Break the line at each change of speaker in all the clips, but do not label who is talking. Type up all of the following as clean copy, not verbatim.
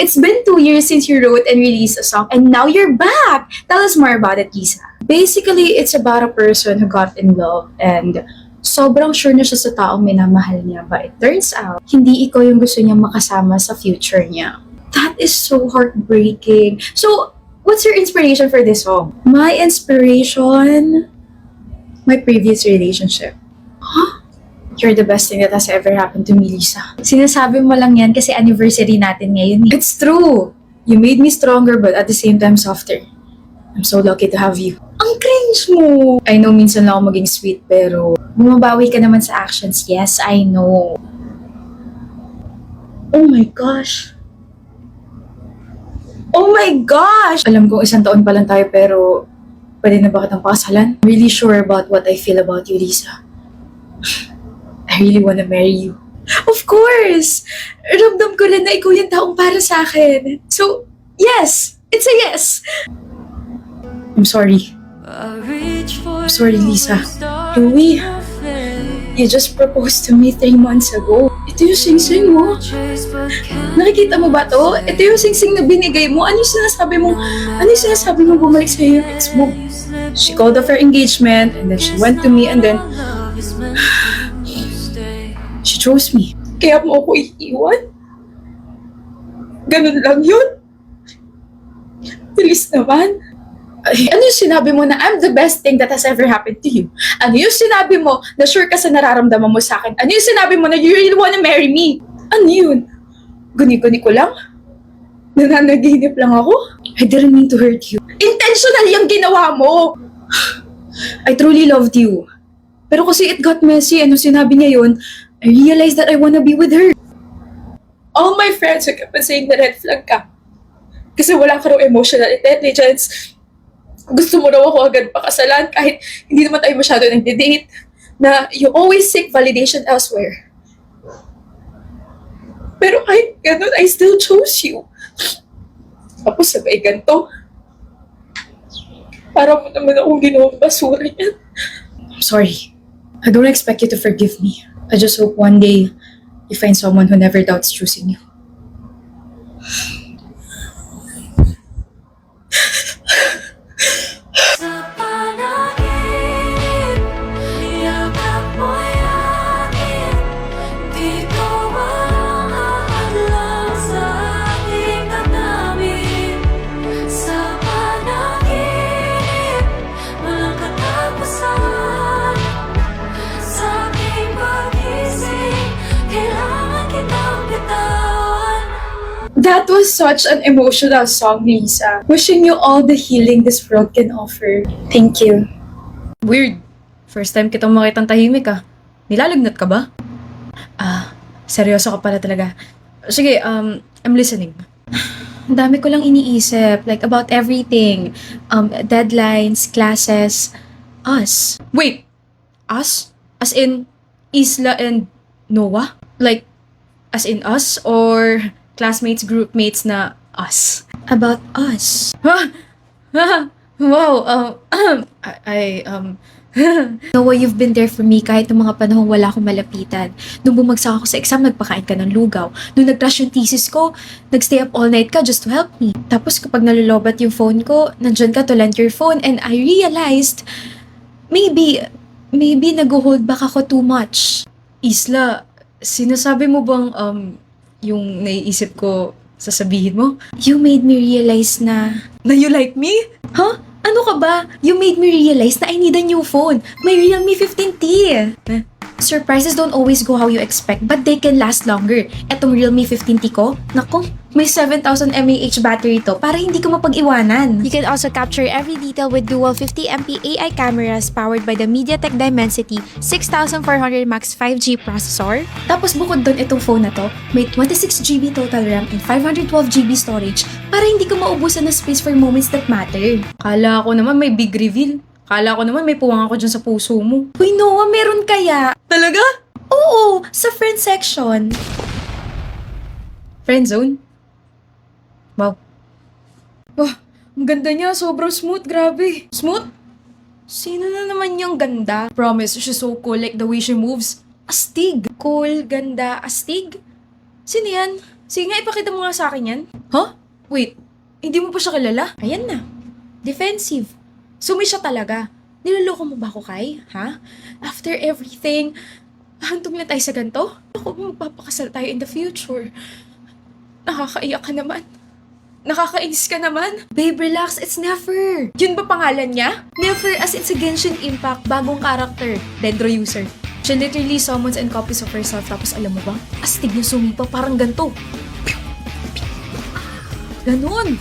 It's been 2 years since you wrote and released a song, and now you're back! Tell us more about it, Lisa. Basically, it's about a person who got in love and sobrang sure na siya sa taong minamahal niya, but it turns out, hindi ikaw yung gusto niya makasama sa future niya. That is so heartbreaking. So, what's your inspiration for this song? My inspiration? My previous relationship. Huh? You're the best thing that has ever happened to me, Lisa. Sinasabi mo lang yan kasi anniversary natin ngayon. It's true! You made me stronger but at the same time softer. I'm so lucky to have you. Ang cringe mo! I know minsan lang ako maging sweet pero bumabawi ka naman sa actions. Yes, I know. Oh my gosh! Oh my gosh! Alam kong 1 taon pa lang tayo pero pwede na ba kitang pakasalan? I'm really sure about what I feel about you, Lisa. I really wanna marry you. Of course! Ramdam ko lang na ikaw yung taong para sa akin. So, yes! It's a yes! I'm sorry. I'm sorry, Lisa. Louie, you just proposed to me 3 months ago. Ito yung sing-sing mo. Nakikita mo ba to? Ito yung sing-sing na binigay mo. Ano yung sinasabi mo? Ano yung sinasabi mo bumalik sa'yo yung ex mo? She called off her engagement and then she went to me and then she chose me. Kaya mo ako iiwan? Ganun lang yun? Bilis naman. Ay, ano yung sinabi mo na I'm the best thing that has ever happened to you? Ano yung sinabi mo na sure ka sa nararamdaman mo sa akin? Ano yung sinabi mo na you really wanna marry me? Ano yun? Guni-guni ko lang? Nananaginip lang ako? I didn't mean to hurt you. Intentional yung ginawa mo! I truly loved you. Pero kasi it got messy and nung sinabi niya yun, I realized that I wanna be with her. All my friends who kept on saying na red flag ka. Kasi wala ka raw emotional intelligence. Gusto mo raw ako agad pakasalan kahit hindi naman tayo masyado nagde-date. Na you always seek validation elsewhere. Pero kahit ganun, I still chose you. Tapos sabay ganito. Para mo naman akong ginawang basura yan. I'm sorry. I don't expect you to forgive me. I just hope one day you find someone who never doubts choosing you. That was such an emotional song, Lisa. Wishing you all the healing this world can offer. Thank you.
Weird. First time kitang makitang tahimik ah. Nilalagnat ka ba? Seryoso ka pala talaga. Sige, I'm listening.
Ang dami ko lang iniisip, like about everything. Deadlines, classes, us.
Wait! Us? As in, Isla and Noah? Like, as in us? Or classmates, groupmates na us?
About us.
Wow,
Noah, you've been there for me kahit ng mga panahong wala akong malapitan. Nung bumagsak ako sa exam, nagpakain ka ng lugaw. Nung nag-crash yung thesis ko, nagstay up all night ka just to help me. Tapos kapag nalulobat yung phone ko, nandyan ka to lend your phone and I realized, maybe nag-hold back ako too much.
Isla, sinasabi mo bang, yung naiisip ko sasabihin mo?
You made me realize na...
Na you like me?
Huh? Ano ka ba? You made me realize na I need a new phone. My Realme 15T. Surprises don't always go how you expect, but they can last longer. Etong Realme 15T ko, nako, may 7,000 mAh battery to para hindi ko mapag-iwanan.
You can also capture every detail with dual 50MP AI cameras powered by the MediaTek Dimensity 6400 Max 5G processor.
Tapos bukod doon itong phone na to, may 26GB total RAM and 512GB storage para hindi ko maubusan ng space for moments that matter.
Kala ko naman may big reveal. Kala ko naman may puwang ako dyan sa puso mo.
Uy, Noah, meron kaya?
Talaga?
Oo, sa friend section.
Friend zone? Wow. Wah, ang ganda niya. Sobrang smooth. Grabe. Smooth?
Sino na naman yung ganda?
Promise, she's so cool like the way she moves.
Astig. Cool, ganda, astig? Sino yan?
Sige nga, ipakita mo nga sa akin yan. Huh? Wait, hindi mo pa siya kilala? Ayan na. Defensive. Sumi siya talaga. Niloloko mo ba ako, Kai? Ha? After everything, hantong na tayo sa ganito? Ako, magpapakasal tayo in the future. Nakakaiyak ka naman. Nakakainis ka naman. Babe, relax. It's Never. Yun ba pangalan niya? Never as in sa Genshin Impact, bagong character, Dendro user. She literally summons and copies of herself. Tapos alam mo ba? Astig na sumipa, parang ganito. Ganon.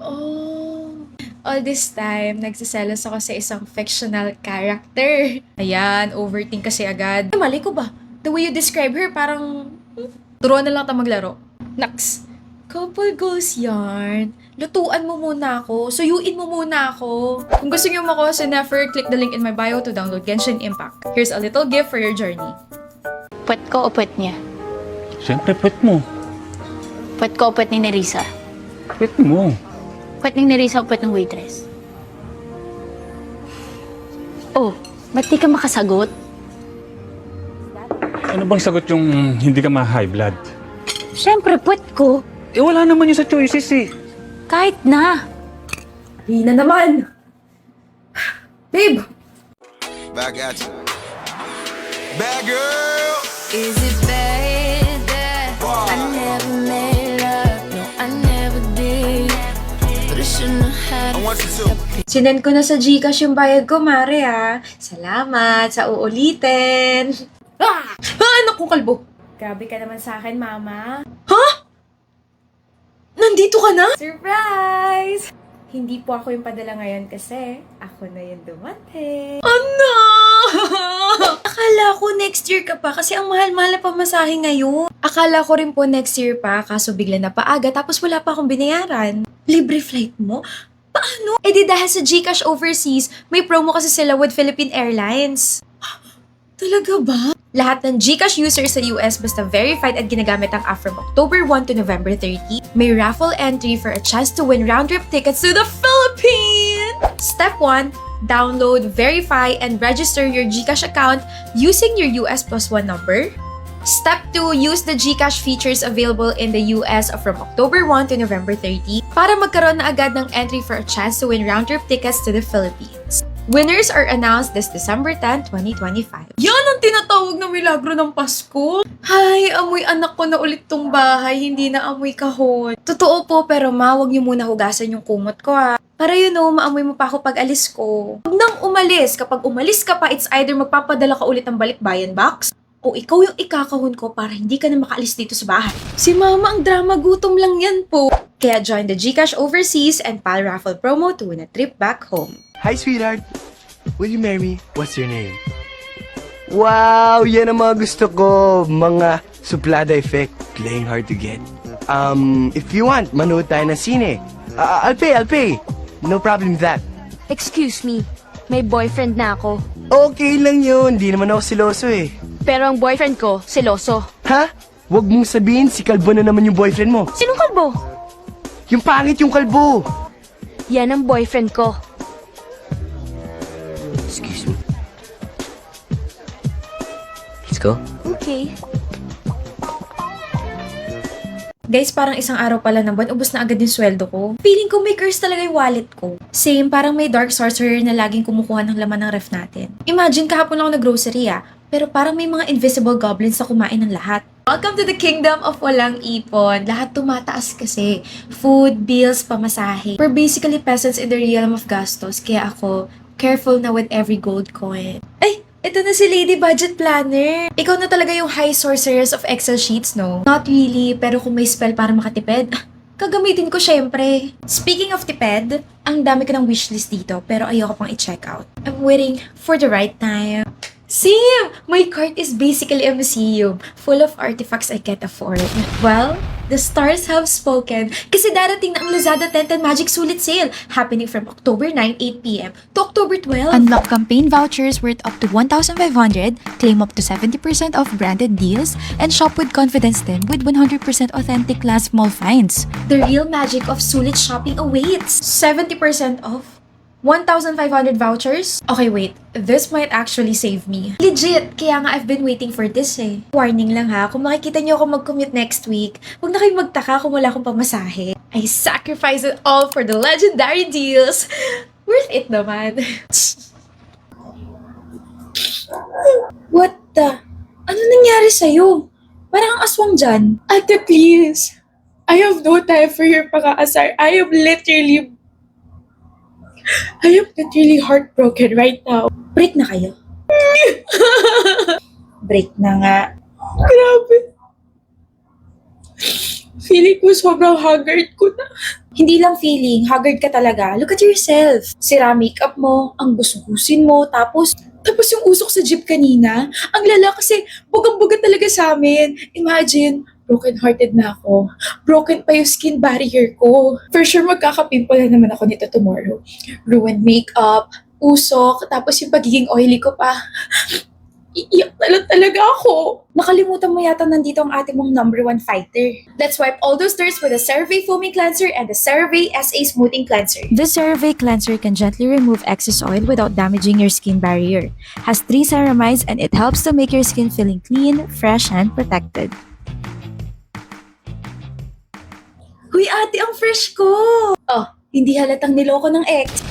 Oh. All this time, nagsiselos ako sa isang fictional character. Ayan, overthink kasi agad. Eh, mali ko ba? The way you describe her, parang... turuan na lang tayo maglaro. Next. Couple goals yarn. Lutuan mo muna ako. Suyuin mo muna ako. Kung gusto niyo makuha si Nefer, click the link in my bio to download Genshin Impact. Here's a little gift for your journey.
Puwet ko o puwet niya?
Siyempre, puwet mo.
Puwet ko o puwet ni Nerissa?
Puwet mo.
Puwet ni Nerissa o puwet ng waitress? Oh, ba't di ka makasagot?
Ano bang sagot yung hindi ka ma-high blood?
Siyempre, puwet ko.
Eh, wala naman yun sa choices eh.
Kahit na.
Hina naman. Babe!
Back at you. Bad girl.
Is it bad that I never made love? No, I never did. But I shouldn't have had
I want you to.
Sinend ko na sa Gcash yung bayad ko, Mare, ha. Salamat sa uulitin. Ah! Anak kong kalbo. Grabe ka naman sa akin, Mama. Ha? Nandito ka na? Surprise! Hindi po ako yung padala ngayon kasi ako na yung dumating. Ano? Akala ko next year ka pa kasi ang mahal-mahal na pamasahe ngayon. Akala ko rin po next year pa kaso bigla na paaga tapos wala pa akong binayaran. Libre flight mo? Paano? Eh di dahil sa GCash Overseas, may promo kasi sila with Philippine Airlines. Talaga ba? Lahat ng GCash users sa US basta verified at ginagamit ang app from October 1 to November 30, may raffle entry for a chance to win round-trip tickets to the Philippines! Step 1, download, verify, and register your GCash account using your US plus 1 number. Step 2, use the GCash features available in the US from October 1 to November 30 para magkaroon na agad ng entry for a chance to win round-trip tickets to the Philippines. Winners are announced this December 10, 2025. Yan ang tinatawag na milagro ng Pasko. Hay, amoy anak ko na ulit tong bahay, hindi na amoy kahon. Totoo po, pero wag niyo muna hugasan yung kumot ko ha. Para maamoy mo pa ako pag alis ko. Huwag nang umalis. Kapag umalis ka pa, it's either magpapadala ka ulit ng balikbayan box, o ikaw yung ikakahon ko para hindi ka na makaalis dito sa bahay. Si Mama ang drama, gutom lang yan po. Kaya join the GCash Overseas and PAL raffle promo to win a trip back home.
Hi, sweetheart. Will you marry me? What's your name? Wow, yan ang mga gusto ko. Mga suplada effect. Playing hard to get. If you want, manood tayo ng sine. I'll pay. No problem with that.
Excuse me, may boyfriend na ako.
Okay lang yun. Di naman ako siloso eh.
Pero ang boyfriend ko, seloso.
Ha? Huwag mong sabihin si kalbo na naman yung boyfriend mo.
Sinong kalbo?
Yung pangit yung kalbo.
Yan ang boyfriend ko.
Excuse me. Let's go.
Okay.
Guys, parang isang araw pala ng buwan, ubos na agad yung sweldo ko. Feeling ko may curse talaga yung wallet ko. Same, parang may dark sorcerer na laging kumukuha ng laman ng ref natin. Imagine, kahapon ako nag-grocery pero parang may mga invisible goblins na kumain ng lahat. Welcome to the kingdom of walang ipon. Lahat tumataas kasi. Food, bills, pamasahe. We're basically peasants in the realm of gastos, kaya ako careful na with every gold coin. Ay! Ito na si Lady Budget Planner. Ikaw na talaga yung high sorceress of Excel sheets, no? Not really, pero kung may spell para makatipid, kagamitin ko syempre. Speaking of tipid, ang dami ko ng wishlist dito, pero ayoko pang i-check out. I'm waiting for the right time. Sim! My cart is basically a museum, full of artifacts I can't afford. Well, the stars have spoken kasi darating na ang Lazada 10 Magic Sulit Sale happening from October 9, 8 p.m. to October 12.
Unlock campaign vouchers worth up to 1,500, claim up to 70% off branded deals, and shop with confidence then with 100% authentic last mall finds.
The real magic of Sulit shopping awaits. 70% off? 1,500 vouchers? Okay, wait. This might actually save me. Legit! Kaya nga I've been waiting for this eh. Warning lang ha, kung makikita niyo ako mag-commute next week, huwag na kayong magtaka kung wala akong pamasahe. I sacrifice it all for the legendary deals. Worth it naman.
What the? Ano nangyari sa'yo? Parang ang aswang dyan. Ate, please. I have no time for your pang-aasar. I am literally heartbroken right now.
Break na kayo. Break na nga.
Grabe. Feeling ko sobrang haggard ko na.
Hindi lang feeling, haggard ka talaga. Look at yourself. Sira makeup mo, ang gusugusin mo, tapos
Tapos yung usok sa jeep kanina, ang lala kasi bugang-buga talaga sa amin. Imagine, broken-hearted na ako. Broken pa yung skin barrier ko. For sure, magkakapimple na naman ako nito tomorrow. Ruined makeup, usok, tapos yung pagiging oily ko pa. Iiyak na lang talaga ako.
nakalimutan mo yata nandito ang ating mong #1 fighter. Let's wipe all those dirts with the CeraVe Foaming Cleanser and the CeraVe SA Smoothing Cleanser.
The CeraVe cleanser can gently remove excess oil without damaging your skin barrier. Has 3 ceramides and it helps to make your skin feeling clean, fresh, and protected.
Huy ate, ang fresh ko! Oh, hindi halatang niloko ng ex.